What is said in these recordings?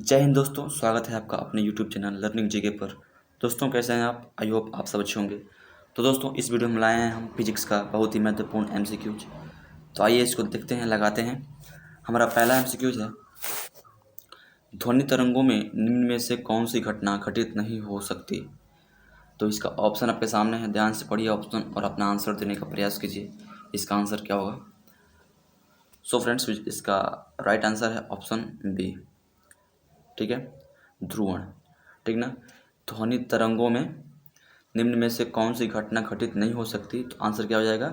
जय हिंद दोस्तों, स्वागत है आपका अपने YouTube चैनल लर्निंग जीके पर। दोस्तों कैसे हैं आप? आई होप आप सब अच्छे होंगे। तो दोस्तों इस वीडियो में लाए हैं हम फिजिक्स का बहुत ही महत्वपूर्ण MCQs। तो आइए इसको देखते हैं, लगाते हैं। हमारा पहला MCQs है, ध्वनि तरंगों में निम्न में से कौन सी घटना घटित नहीं हो सकती। तो इसका ऑप्शन आपके सामने है, ध्यान से पढ़िए ऑप्शन और अपना आंसर देने का प्रयास कीजिए। इसका आंसर क्या होगा? सो फ्रेंड्स, इसका राइट आंसर है ऑप्शन बी। ठीक है, ध्रुवण। ठीक ना, ध्वनि तरंगों में निम्न में से कौन सी घटना घटित नहीं हो सकती। तो आंसर क्या हो जाएगा?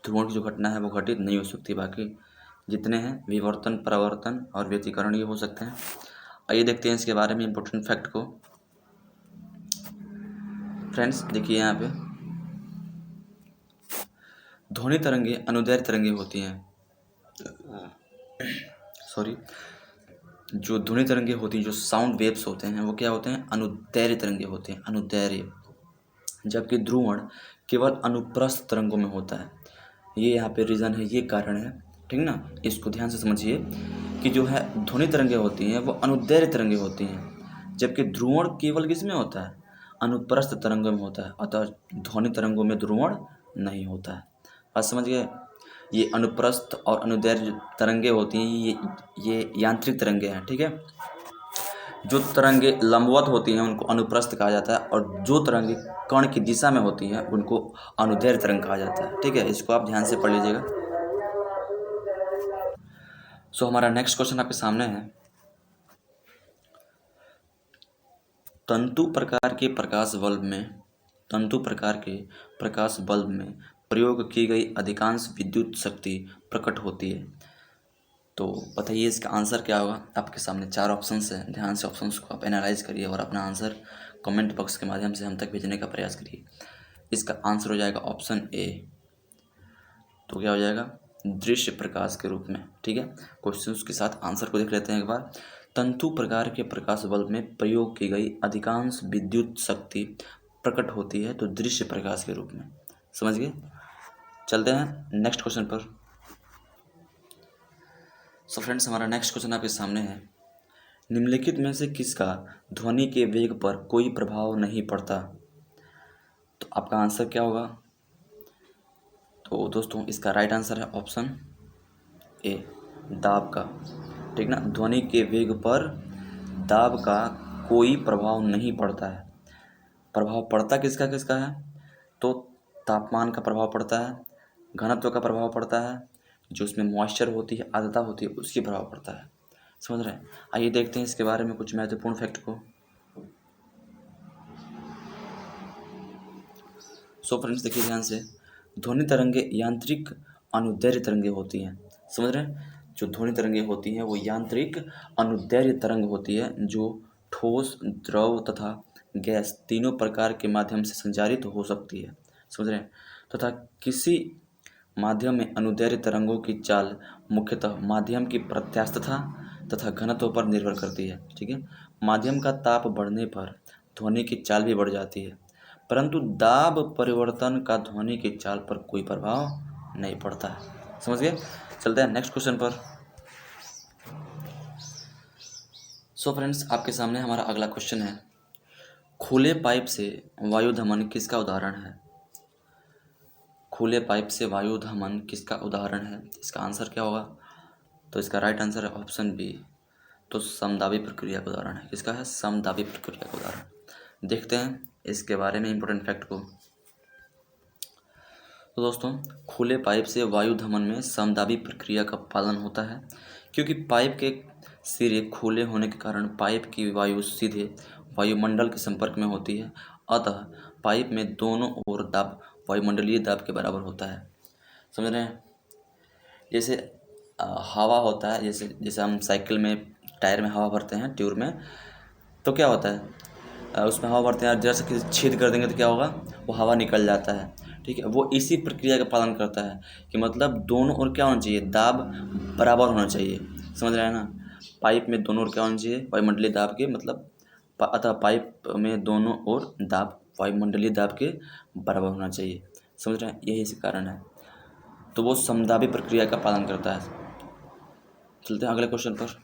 ध्रुवण की जो घटना है वो घटित नहीं हो सकती। बाकी जितने हैं विवर्तन, परावर्तन और व्यतिकरण ये हो सकते हैं। आइए देखते हैं इसके बारे में इंपॉर्टेंट फैक्ट को। फ्रेंड्स देखिए यहाँ पे, ध्वनि तरंगे अनुदैर्घ्य तरंगे होती हैं। सॉरी, जो ध्वनि तरंगे होती हैं, जो साउंड वेव्स होते हैं, वो क्या होते हैं? अनुदैर्घ्य तरंगे होते हैं, अनुदैर्घ्य। जबकि ध्रुवण केवल अनुप्रस्थ तरंगों में होता है। ये यहाँ पे रीज़न है, ये कारण है। ठीक ना, इसको ध्यान से समझिए कि जो है ध्वनि तरंगे होती हैं वो अनुदैर्घ्य तरंगे होती हैं, जबकि ध्रुवण केवल किस में होता है? अनुप्रस्थ तरंगों में होता है। अतः ध्वनि तरंगों में ध्रुवण नहीं होता है। बात समझ गए? ये अनुप्रस्थ और अनुदैर्घ्य तरंगे होती हैं, ये यांत्रिक तरंगे हैं। ठीक है, जो तरंगे लंबवत होती हैं उनको अनुप्रस्थ कहा जाता है, और जो तरंगे कण की दिशा में होती हैं उनको अनुदैर्घ्य तरंग कहा जाता है। ठीक है, इसको आप ध्यान से पढ़ लीजिएगा। सो हमारा नेक्स्ट क्वेश्चन आपके सामने है, तंतु प्रकार के प्रकाश बल्ब में प्रयोग की गई अधिकांश विद्युत शक्ति प्रकट होती है। तो बताइए इसका आंसर क्या होगा? आपके सामने 4 ऑप्शंस हैं, ध्यान से ऑप्शंस को आप एनालाइज करिए और अपना आंसर कमेंट बॉक्स के माध्यम से हम तक भेजने का प्रयास करिए। इसका आंसर हो जाएगा ऑप्शन ए। तो क्या हो जाएगा? दृश्य प्रकाश के रूप में। ठीक है, क्वेश्चन के साथ आंसर को देख लेते हैं एक बार। तंतु प्रकार के प्रकाश बल्ब में प्रयोग की गई अधिकांश विद्युत शक्ति प्रकट होती है तो दृश्य प्रकाश के रूप में। समझ गए? चलते हैं नेक्स्ट क्वेश्चन पर। सो फ्रेंड्स, हमारा नेक्स्ट क्वेश्चन आपके सामने है, निम्नलिखित में से किसका ध्वनि के वेग पर कोई प्रभाव नहीं पड़ता। तो आपका आंसर क्या होगा? तो दोस्तों इसका राइट आंसर है ऑप्शन ए, दाब का। ठीक ना, ध्वनि के वेग पर दाब का कोई प्रभाव नहीं पड़ता है। प्रभाव पड़ता किसका किसका है? तो तापमान का प्रभाव पड़ता है, घनत्व का प्रभाव पड़ता है, जो उसमें मॉइस्चर होती है, आर्द्रता होती है, उसकी प्रभाव पड़ता है। समझ रहे हैं? आइए देखते हैं इसके बारे में कुछ महत्वपूर्ण फैक्ट को। सो फ्रेंड्स देखिए ध्यान से, ध्वनि तरंगे यांत्रिक अनुदैर्घ्य तरंगे होती हैं। समझ रहे हैं? जो ध्वनि तरंगे होती हैं वो यांत्रिक अनुदैर्घ्य तरंग होती है, जो ठोस, द्रव तथा गैस तीनों प्रकार के माध्यम से संचारित हो सकती है। समझ रहे हैं? तथा किसी माध्यम में अनुदैर्घ्य तरंगों की चाल मुख्यतः माध्यम की प्रत्यास्थता तथा घनत्व पर निर्भर करती है। ठीक है, माध्यम का ताप बढ़ने पर ध्वनि की चाल भी बढ़ जाती है, परंतु दाब परिवर्तन का ध्वनि की चाल पर कोई प्रभाव नहीं पड़ता है। समझ गए? चलते हैं नेक्स्ट क्वेश्चन पर। सो फ्रेंड्स आपके सामने हमारा अगला क्वेश्चन है, खुले पाइप से वायु धमन किसका उदाहरण है। खुले पाइप से वायु धमन किसका उदाहरण है? इसका आंसर क्या होगा? तो इसका राइट आंसर है ऑप्शन बी। तो समदाबी प्रक्रिया का उदाहरण है। किसका है? समदाबी प्रक्रिया का उदाहरण। देखते हैं इसके बारे में इंपॉर्टेंट फैक्ट को। तो दोस्तों, खुले पाइप से वायु धमन में समदाबी प्रक्रिया का पालन होता है, क्योंकि पाइप के सिरे खुले होने के कारण पाइप की वायु सीधे वायुमंडल के संपर्क में होती है। अतः पाइप में दोनों ओर दाब वायुमंडलीय दाब के बराबर होता है। समझ रहे हैं? जैसे हवा होता है, जैसे जैसे हम साइकिल में टायर में हवा भरते हैं, ट्यूब में, तो क्या होता है, उसमें हवा भरते हैं, जैसे कि छेद कर देंगे तो क्या होगा, वो हवा निकल जाता है। ठीक है, वो इसी प्रक्रिया का पालन करता है कि मतलब दोनों ओर क्या होना चाहिए, दाब बराबर होना चाहिए। समझ रहे हैं ना? पाइप में दोनों ओर क्या होना चाहिए, वायुमंडलीय दाब के, मतलब अतः पाइप में दोनों ओर दाब वायुमंडलीय दाब के बराबर होना चाहिए। समझ रहे हैं? यही इसका कारण है। तो वो समदाबी प्रक्रिया का पालन करता है। चलते हैं अगले क्वेश्चन पर।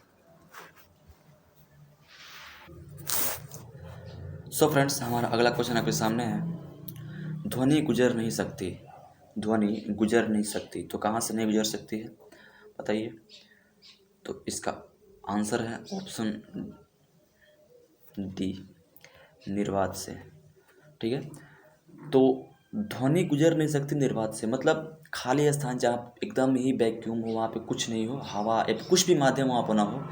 सो फ्रेंड्स, हमारा अगला क्वेश्चन आपके सामने है। ध्वनि गुजर नहीं सकती, ध्वनि गुजर नहीं सकती, तो कहाँ से नहीं गुजर सकती है बताइए। तो इसका आंसर है ऑप्शन डी, निर्वात से। ठीक है, तो ध्वनि गुजर नहीं सकती निर्वात से, मतलब खाली स्थान जहाँ एकदम ही वैक्यूम हो, वहाँ पे कुछ नहीं हो, हवा या कुछ भी माध्यम वहाँ पर ना हो,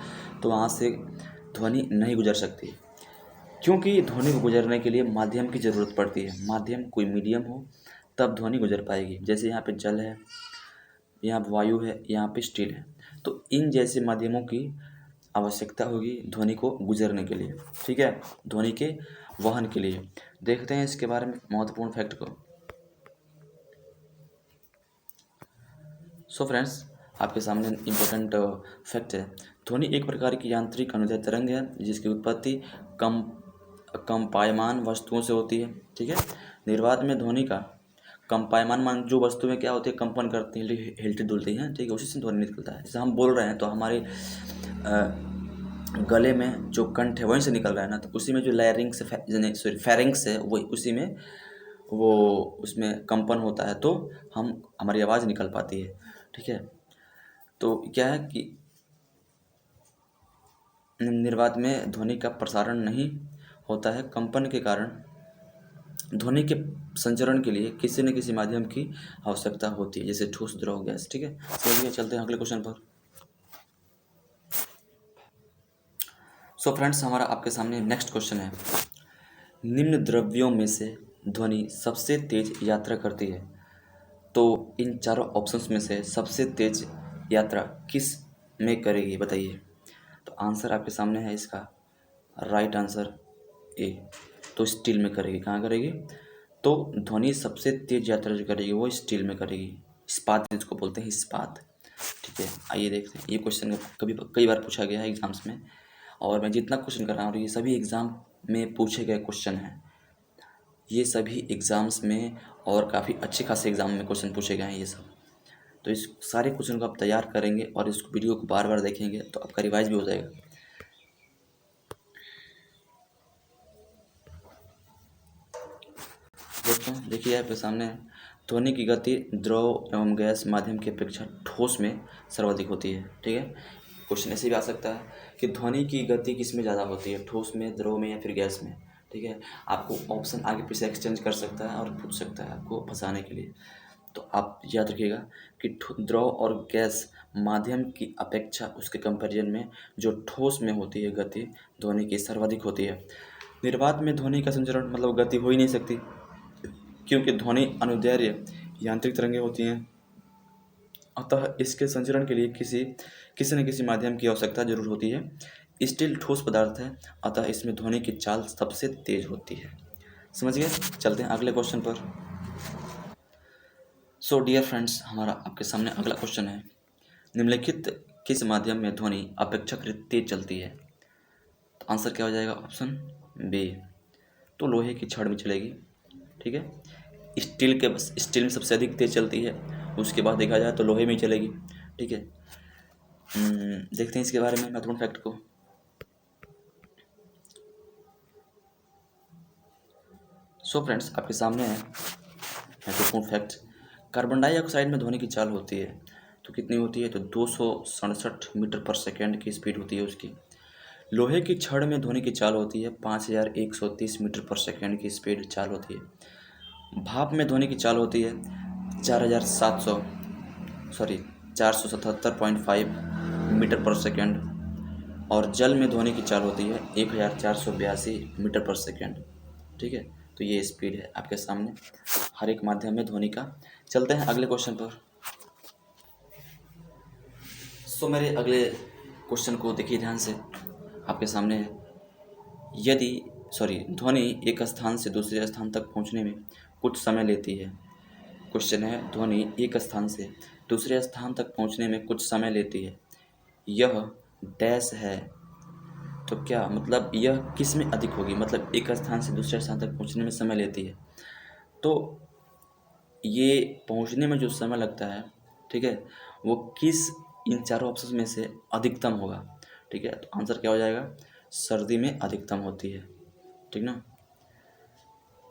तो वहाँ से ध्वनि नहीं गुजर सकती। क्योंकि ध्वनि को गुजरने के लिए माध्यम की ज़रूरत पड़ती है, माध्यम कोई मीडियम हो तब ध्वनि गुजर पाएगी। जैसे यहाँ पे जल है, यहाँ पे वायु है, यहाँ पे स्टील है, तो इन जैसे माध्यमों की आवश्यकता होगी ध्वनि को गुजरने के लिए। ठीक है, ध्वनि के वहन के लिए। देखते हैं इसके बारे में महत्वपूर्ण फैक्ट को। सो फ्रेंड्स, आपके सामने इम्पोर्टेंट फैक्ट है। ध्वनि एक प्रकार की यांत्रिक अनुदैर्ध्य तरंग है जिसकी उत्पत्ति कम कंपायमान वस्तुओं से होती है। ठीक है, निर्वात में ध्वनि का कंपायमान मान जो वस्तुएं क्या होती है, कंपन करती हैं, हिलती डुलती हैं, ठीक है, उसी से ध्वनि निकलता है। जैसे हम बोल रहे हैं तो हमारे गले में जो कंठ है वहीं से निकल रहा है ना, तो उसी में जो लैरिंग से सॉरी फेरिंग्स है वही उसी में वो उसमें कंपन होता है, तो हम हमारी आवाज़ निकल पाती है। ठीक है, तो क्या है कि निर्वात में ध्वनि का प्रसारण नहीं होता है, कंपन के कारण ध्वनि के संचरण के लिए किसी न किसी माध्यम की आवश्यकता होती है, जैसे ठोस, द्रव, गैस। ठीक है, चलिए चलते हैं अगले क्वेश्चन पर। सो फ्रेंड्स, हमारा आपके सामने नेक्स्ट क्वेश्चन है। निम्न द्रव्यों में से ध्वनि सबसे तेज यात्रा करती है, तो इन चारों ऑप्शंस में से सबसे तेज यात्रा किस में करेगी बताइए। तो आंसर आपके सामने है इसका, राइट आंसर ए, तो स्टील में करेगी। कहाँ करेगी? तो ध्वनि सबसे तेज यात्रा जो करेगी वो स्टील में करेगी, इस्पात जिसको बोलते हैं, इस्पात। ठीक है, आइए देखते हैं। ये क्वेश्चन कभी कई बार पूछा गया है एग्जाम्स में, और मैं जितना क्वेश्चन कर रहा हूँ ये सभी एग्ज़ाम में पूछे गए क्वेश्चन हैं, ये सभी एग्ज़ाम्स में, और काफ़ी अच्छे खासे एग्ज़ाम में क्वेश्चन पूछे गए हैं ये सब। तो इस सारे क्वेश्चन को आप तैयार करेंगे और इस वीडियो को बार बार देखेंगे तो आपका रिवाइज भी हो जाएगा। दोस्तों देखिए आपके सामने, ध्वनि की गति द्रव एवं गैस माध्यम की अपेक्षा ठोस में सर्वाधिक होती है। ठीक है, क्वेश्चन ऐसे भी आ सकता है कि ध्वनि की गति किस में ज़्यादा होती है, ठोस में, द्रव में या फिर गैस में। ठीक है, आपको ऑप्शन आगे पीछे एक्सचेंज कर सकता है और पूछ सकता है आपको फंसाने के लिए। तो आप याद रखिएगा कि द्रव और गैस माध्यम की अपेक्षा उसके कंपैरिजन में जो ठोस में होती है गति ध्वनि की सर्वाधिक होती है। निर्वात में ध्वनि का संचरण मतलब गति हो ही नहीं सकती, क्योंकि ध्वनि अनुदैर्ध्य यांत्रिक तरंगें होती हैं, अतः इसके संचरण के लिए किसी न किसी माध्यम की आवश्यकता जरूर होती है। स्टील ठोस पदार्थ है, अतः इसमें ध्वनि की चाल सबसे तेज होती है। समझ गए? चलते हैं अगले क्वेश्चन पर। सो डियर फ्रेंड्स, हमारा आपके सामने अगला क्वेश्चन है। निम्नलिखित किस माध्यम में ध्वनि अपेक्षाकृत तेज चलती है? तो आंसर क्या हो जाएगा? ऑप्शन बी, तो लोहे की छड़ में चलेगी। ठीक है, स्टील में सबसे अधिक तेज चलती है, उसके बाद देखा जाए तो लोहे में ही चलेगी। ठीक है, देखते हैं इसके बारे में महत्वपूर्ण फैक्ट को। सो फ्रेंड्स, आपके सामने है महत्वपूर्ण फैक्ट। कार्बन डाइऑक्साइड में ध्वनि की चाल होती है तो कितनी होती है? तो 267 मीटर पर सेकेंड की स्पीड होती है उसकी। लोहे की छड़ में ध्वनि की चाल होती है 5130 मीटर पर सेकेंड की स्पीड चाल होती है। भाप में ध्वनि की चाल होती है 477.5 मीटर पर सेकेंड, और जल में ध्वनि की चाल होती है 1482 मीटर पर सेकेंड। ठीक है, तो ये स्पीड है आपके सामने हर एक माध्यम में ध्वनि का। चलते हैं अगले क्वेश्चन पर। सो मेरे अगले क्वेश्चन को देखिए ध्यान से, आपके सामने है। यदि ध्वनि एक स्थान से दूसरे स्थान तक पहुंचने में कुछ समय लेती है। क्वेश्चन है, ध्वनि एक स्थान से दूसरे स्थान तक पहुंचने में कुछ समय लेती है, यह डैश है। तो क्या मतलब यह किस में अधिक होगी? मतलब एक स्थान से दूसरे स्थान तक पहुंचने में समय लेती है, तो ये पहुंचने में जो समय लगता है, ठीक है, वो किस इन चारों ऑप्शन में से अधिकतम होगा? ठीक है, तो आंसर क्या हो जाएगा? सर्दी में अधिकतम होती है। ठीक ना,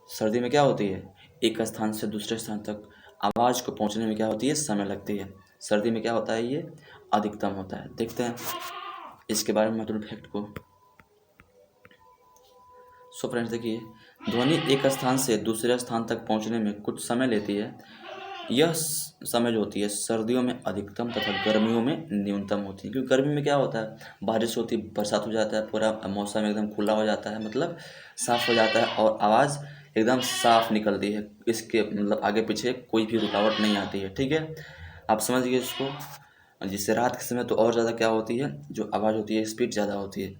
सर्दी में क्या होती है, एक स्थान से दूसरे स्थान तक आवाज़ को पहुंचने में क्या होती है, समय लगती है। सर्दी में क्या होता है, ये अधिकतम होता है। देखते हैं इसके बारे में महत्वपूर्ण फैक्ट को। सो फ्रेंड्स देखिए, ध्वनि एक स्थान से दूसरे स्थान तक पहुंचने में कुछ समय लेती है। यह समय जो होती है सर्दियों में अधिकतम तथा गर्मियों में न्यूनतम होती है। क्योंकि गर्मी में क्या होता है, बारिश होती है, बरसात हो जाता है, पूरा मौसम एकदम खुला हो जाता है, मतलब साफ़ हो जाता है और आवाज़ एकदम साफ निकलती है। इसके मतलब आगे पीछे कोई भी रुकावट नहीं आती है। ठीक है, आप समझिए इसको। जिससे रात के समय तो और ज़्यादा क्या होती है, जो आवाज़ होती है स्पीड ज़्यादा होती है,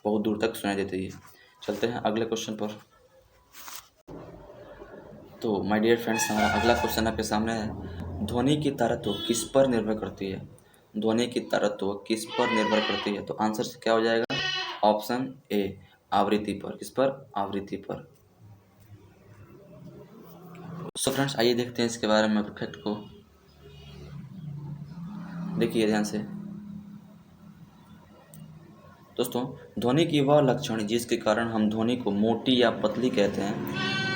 बहुत दूर तक सुनाई देती है। चलते हैं अगले क्वेश्चन पर। तो माय डियर फ्रेंड्स, हमारा अगला क्वेश्चन आपके सामने है, ध्वनि की तारत्व किस पर निर्भर करती है। ध्वनि की तारत्व किस पर निर्भर करती है, तो आंसर क्या हो जाएगा, ऑप्शन ए, आवृत्ति पर। किस पर, आवृत्ति पर। सो फ्रेंड्स आइए देखते हैं इसके बारे में फैक्ट को। देखिए ध्यान से दोस्तों, ध्वनि की वह लक्षण जिसके कारण हम ध्वनि को मोटी या पतली कहते हैं,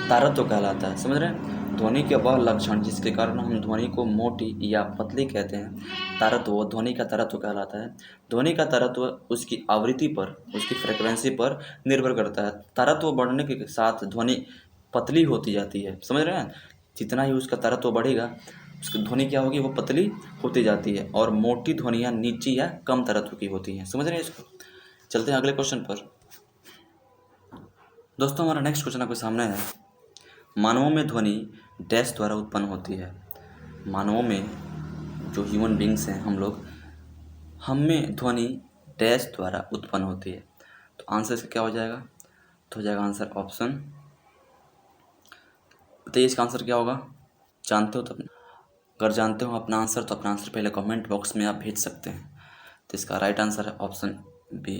तारत्व कहलाता है। समझ रहे हैं, ध्वनि के वह लक्षण जिसके कारण हम ध्वनि को मोटी या पतली कहते हैं, तारत्व, ध्वनि का तारत्व कहलाता है। ध्वनि का तारत्व उसकी आवृत्ति पर, उसकी फ्रिक्वेंसी पर निर्भर करता है। तारत्व बढ़ने के साथ ध्वनि पतली होती जाती है। समझ रहे हैं, जितना ही उसका तारत्व बढ़ेगा उसकी ध्वनि क्या होगी, वो पतली होती जाती है और मोटी ध्वनियाँ नीची या कम तारत्व की होती हैं। समझ रहे हैं इसको। चलते हैं अगले क्वेश्चन पर। दोस्तों हमारा नेक्स्ट क्वेश्चन आपके सामने है, मानवों में ध्वनि डैश द्वारा उत्पन्न होती है। मानवों में, जो ह्यूमन बींग्स हैं हम लोग, हम में ध्वनि डैश द्वारा उत्पन्न होती है। तो आंसर इसका क्या हो जाएगा, तो हो जाएगा आंसर ऑप्शन। बताइए इसका आंसर क्या होगा, जानते हो तो अगर जानते हो अपना आंसर तो अपना आंसर पहले कमेंट बॉक्स में आप भेज सकते हैं। तो इसका राइट आंसर है ऑप्शन बी,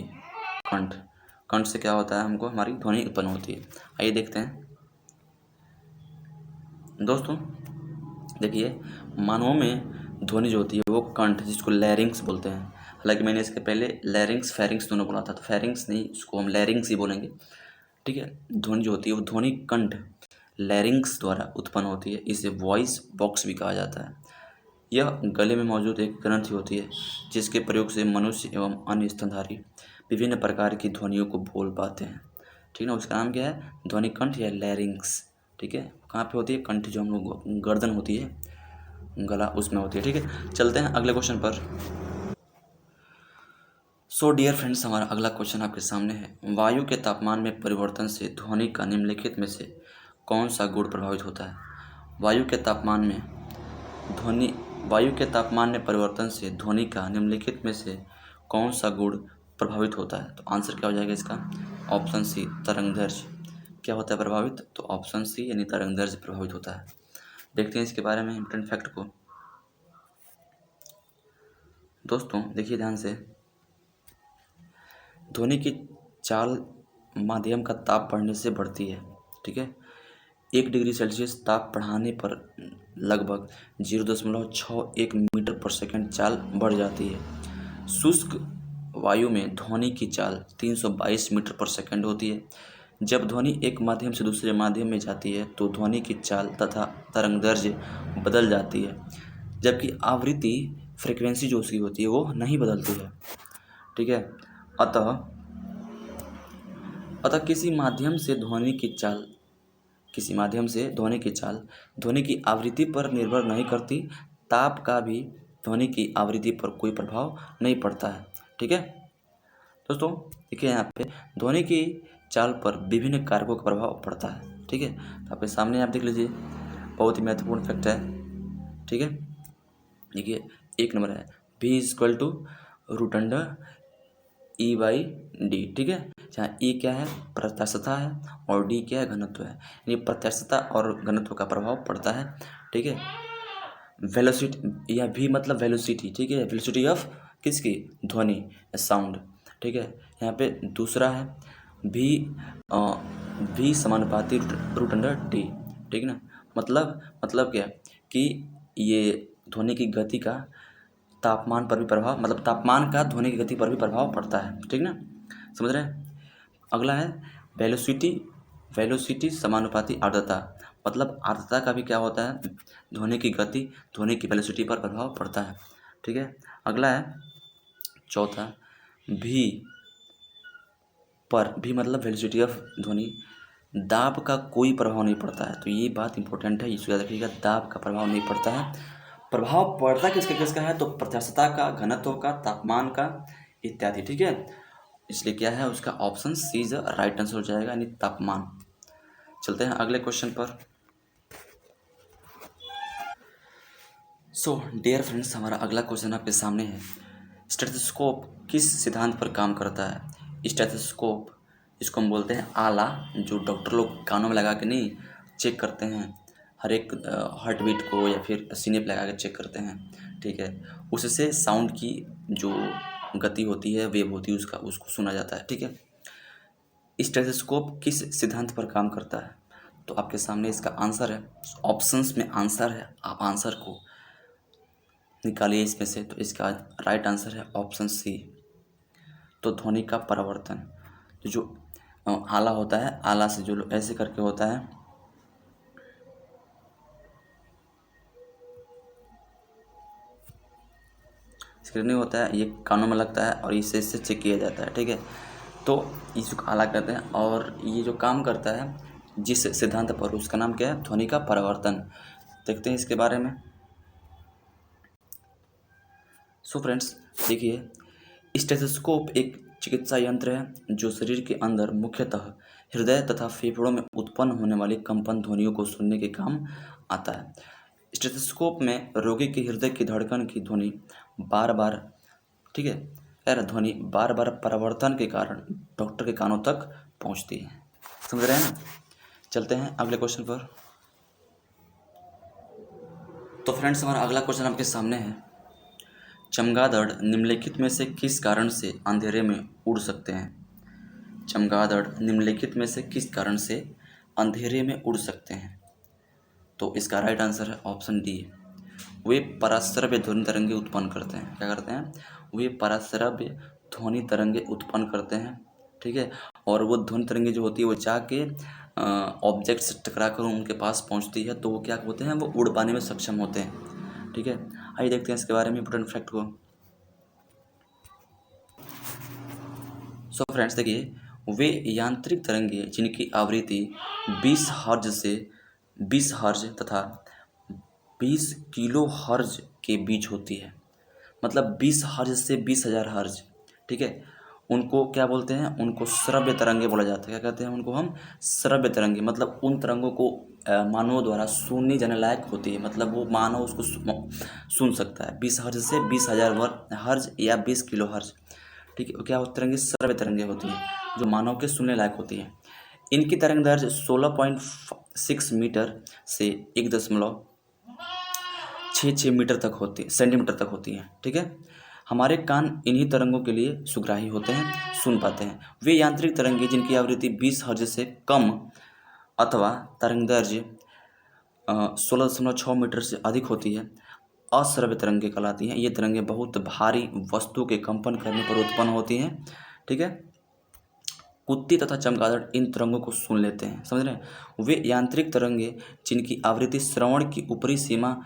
कंठ। कंठ से क्या होता है, हमको हमारी ध्वनि उत्पन्न होती है। आइए देखते हैं दोस्तों। देखिए, मानवों में ध्वनि जो होती है वो कंठ, जिसको लैरिंग्स बोलते हैं। हालांकि मैंने इसके पहले लैरिंग्स फेरिंग्स दोनों बोला था, तो फेरिंग्स नहीं, उसको हम लैरिंग्स ही बोलेंगे। ठीक है, ध्वनि जो होती है वो ध्वनि कंठ लैरिंग्स द्वारा उत्पन्न होती है। इसे वॉइस बॉक्स भी कहा जाता है। यह गले में मौजूद एक ग्रंथि होती है जिसके प्रयोग से मनुष्य एवं अन्य स्तनधारी विभिन्न प्रकार की ध्वनियों को बोल पाते हैं। ठीक है ना, उसका नाम क्या है, ध्वनि कंठ या लैरिंग्स। ठीक है, कहाँ पे होती है, कंठ जो हम लोग गर्दन होती है, गला, उसमें होती है। ठीक है, चलते हैं अगले क्वेश्चन पर। सो डियर फ्रेंड्स, हमारा अगला क्वेश्चन आपके सामने है, वायु के तापमान में परिवर्तन से ध्वनि का निम्नलिखित में से कौन सा गुण प्रभावित होता है। वायु के तापमान में ध्वनि वायु के तापमान में परिवर्तन से ध्वनि का निम्नलिखित में से कौन सा गुण प्रभावित होता है। तो आंसर क्या हो जाएगा इसका, ऑप्शन सी, तरंगदैर्घ्य। क्या होता है प्रभावित, तो ऑप्शन सी यानी तरंगदैर्घ्य प्रभावित होता है। देखते हैं इसके बारे में इम्पोर्टेंट फैक्ट को। दोस्तों देखिए ध्यान से, ध्वनि की चाल माध्यम का ताप बढ़ने से बढ़ती है। ठीक है, 1 डिग्री सेल्सियस ताप बढ़ाने पर लगभग 0.61 मीटर पर सेकंड चाल बढ़ जाती है। शुष्क वायु में ध्वनि की चाल 322 मीटर पर सेकंड होती है। जब ध्वनि एक माध्यम से दूसरे माध्यम में जाती है तो ध्वनि की चाल तथा तरंगदैर्घ्य बदल जाती है, जबकि आवृत्ति फ्रिक्वेंसी जो उसकी होती है वो नहीं बदलती है। ठीक है, अतः किसी माध्यम से ध्वनि की चाल ध्वनि की आवृत्ति पर निर्भर नहीं करती। ताप का भी ध्वनि की आवृत्ति पर कोई प्रभाव नहीं पड़ता है। ठीक है दोस्तों, देखिए यहाँ पे ध्वनि की चाल पर विभिन्न कारकों का प्रभाव पड़ता है। ठीक है, तो आपके सामने आप देख लीजिए, बहुत ही महत्वपूर्ण फैक्ट है। ठीक है, देखिए 1 नंबर है, V = √E/d। ठीक है, जहाँ E क्या है, प्रत्यास्थता है, और D क्या है, घनत्व है। यानी प्रत्यास्थता और घनत्व का प्रभाव पड़ता है। ठीक है, वेलोसिटी या V मतलब वेलोसिटी। ठीक है, वेलोसिटी ऑफ किसकी, ध्वनि, साउंड। ठीक है, यहाँ पे दूसरा है V समानुपाती √d। ठीक है ना, मतलब क्या कि ये ध्वनि की गति का तापमान पर भी प्रभाव, मतलब तापमान का ध्वनि की गति पर भी प्रभाव पड़ता है। ठीक ना, समझ रहे हैं। अगला है वेलोसिटी वेलोसिटी समानुपाती आर्द्रता, मतलब आर्द्रता का भी क्या होता है, ध्वनि की गति, ध्वनि की वेलोसिटी पर प्रभाव पड़ता है। ठीक है, अगला है चौथा, भी पर, भी मतलब वेलोसिटी ऑफ ध्वनि, दाब का कोई प्रभाव नहीं पड़ता है। तो ये बात इंपॉर्टेंट है, इसको याद रखिएगा, दाब का प्रभाव नहीं पड़ता है। प्रभाव पड़ता किसका किसका है, तो प्रत्यास्थता का, घनत्व का, तापमान का इत्यादि। ठीक है, इसलिए क्या है उसका option C is right answer हो जाएगा, यानी तापमान। चलते हैं अगले क्वेश्चन पर। सो डियर फ्रेंड्स, हमारा अगला क्वेश्चन आपके सामने है, स्टेथोस्कोप किस सिद्धांत पर काम करता है। स्टेथोस्कोप, इसको हम बोलते हैं आला, जो डॉक्टर लोग कानों में लगा के नहीं चेक करते हैं, हर एक हार्ट बीट को या फिर सीने पे लगा के चेक करते हैं। ठीक है, उससे साउंड की जो गति होती है, वेव होती है, उसको सुना जाता है। ठीक है, स्टेथोस्कोप किस सिद्धांत पर काम करता है, तो आपके सामने इसका आंसर है, ऑप्शंस में आंसर है, आप आंसर को निकालिए इसमें से। तो इसका राइट आंसर है ऑप्शन सी। तो ध्वनि का परावर्तन, तो जो आला होता है, आला से जो ऐसे करके होता है, स्क्रीनिंग होता है, ये कानों में लगता है और इससे चेक किया जाता है। ठीक है, तो इसको आला कहते हैं, और ये जो काम करता है जिस सिद्धांत पर, उसका नाम क्या है, ध्वनि का परावर्तन। देखते हैं इसके बारे में। सो फ्रेंड्स देखिए, स्टेथोस्कोप एक चिकित्सा यंत्र है जो शरीर के अंदर मुख्यतः हृदय तथा फेफड़ों में उत्पन्न होने वाली कंपन ध्वनियों को सुनने के काम आता है। स्टेथोस्कोप में रोगी के हृदय की धड़कन की ध्वनि बार बार, ठीक है, ध्वनि बार बार परावर्तन के कारण डॉक्टर के कानों तक पहुंचती है। समझ रहे हैं ना। चलते हैं अगले क्वेश्चन पर। तो फ्रेंड्स, हमारा अगला क्वेश्चन आपके सामने है, चमगादड़ निम्नलिखित में से किस कारण से अंधेरे में उड़ सकते हैं। चमगादड़ निम्नलिखित में से किस कारण से अंधेरे में उड़ सकते हैं, तो इसका राइट आंसर है ऑप्शन डी। वे पराश्रव्य ध्वनि तरंगे उत्पन्न करते हैं। क्या करते हैं, वे पराश्रव्य ध्वनि तरंगे उत्पन्न करते हैं। ठीक है, और वो ध्वनि तरंगे जो होती है वो जाके ऑब्जेक्ट से टकरा कर उनके पास पहुंचती है, तो वो क्या होते हैं, वो उड़ पाने में सक्षम होते हैं। ठीक है, आइए देखते हैं इसके बारे में इंपोर्टेंट फैक्ट को। सो फ्रेंड्स देखिए, वे यांत्रिक तरंगे जिनकी आवृत्ति 20 हर्ज से 20 हर्ज तथा 20 किलो हर्ज के बीच होती है, मतलब 20 हर्ज से 20,000 हर्ज। ठीक है, उनको क्या बोलते हैं, उनको श्रव्य तरंगे बोला जाता है। क्या कहते हैं उनको हम, श्रव्य तरंगे, मतलब उन तरंगों को मानवों द्वारा सुनने जाने लायक होती है, मतलब वो मानव उसको सुन सकता है। 20 हर्ज से 20,000 हर्ज या 20 किलो हर्ज। ठीक है, क्या तरंगे, श्रव्य तरंगे होती है जो मानव के सुनने लायक होती है। इनकी तरंग दैर्घ्य 16.6 मीटर से 1.66 मीटर तक होती है, सेंटीमीटर तक होती है। ठीक है, हमारे कान इन्हीं तरंगों के लिए सुग्राही होते हैं, सुन पाते हैं। वे यांत्रिक तरंगे जिनकी आवृत्ति 20 हर्ज से कम अथवा तरंग दैर्घ्य 16.6 मीटर से अधिक होती है, अश्रव्य तरंगे कहलाती हैं। ये तरंगे बहुत भारी वस्तु के कंपन करने पर उत्पन्न होती हैं। ठीक है, कुत्ती तथा चमगादड़ इन तरंगों को सुन लेते हैं। समझ रहे हैं। वे यांत्रिक तरंगे जिनकी आवृत्ति श्रवण की ऊपरी सीमा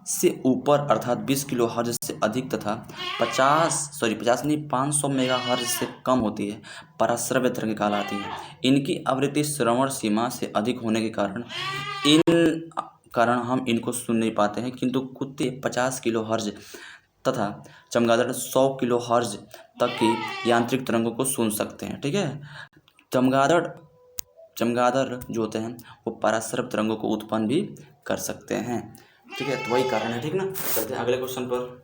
से ऊपर अर्थात 20 किलो हर्ज से अधिक तथा 500 मेगा हर्ज से कम होती है, पराश्रव्य तरंगे कहलाती हैं। इनकी आवृत्ति श्रवण सीमा से अधिक होने के कारण हम इनको सुन नहीं पाते हैं, किंतु कुत्ते 50 किलो हर्ज तथा चमगादड़ 100 किलो हर्ज तक की यांत्रिक तरंगों को सुन सकते हैं। ठीक है, चमगादड़ जो होते हैं वो पराश्रव्य तरंगों को उत्पन्न भी कर सकते हैं। ठीक है, तो वही कारण है। ठीक ना, चलते हैं अगले क्वेश्चन पर।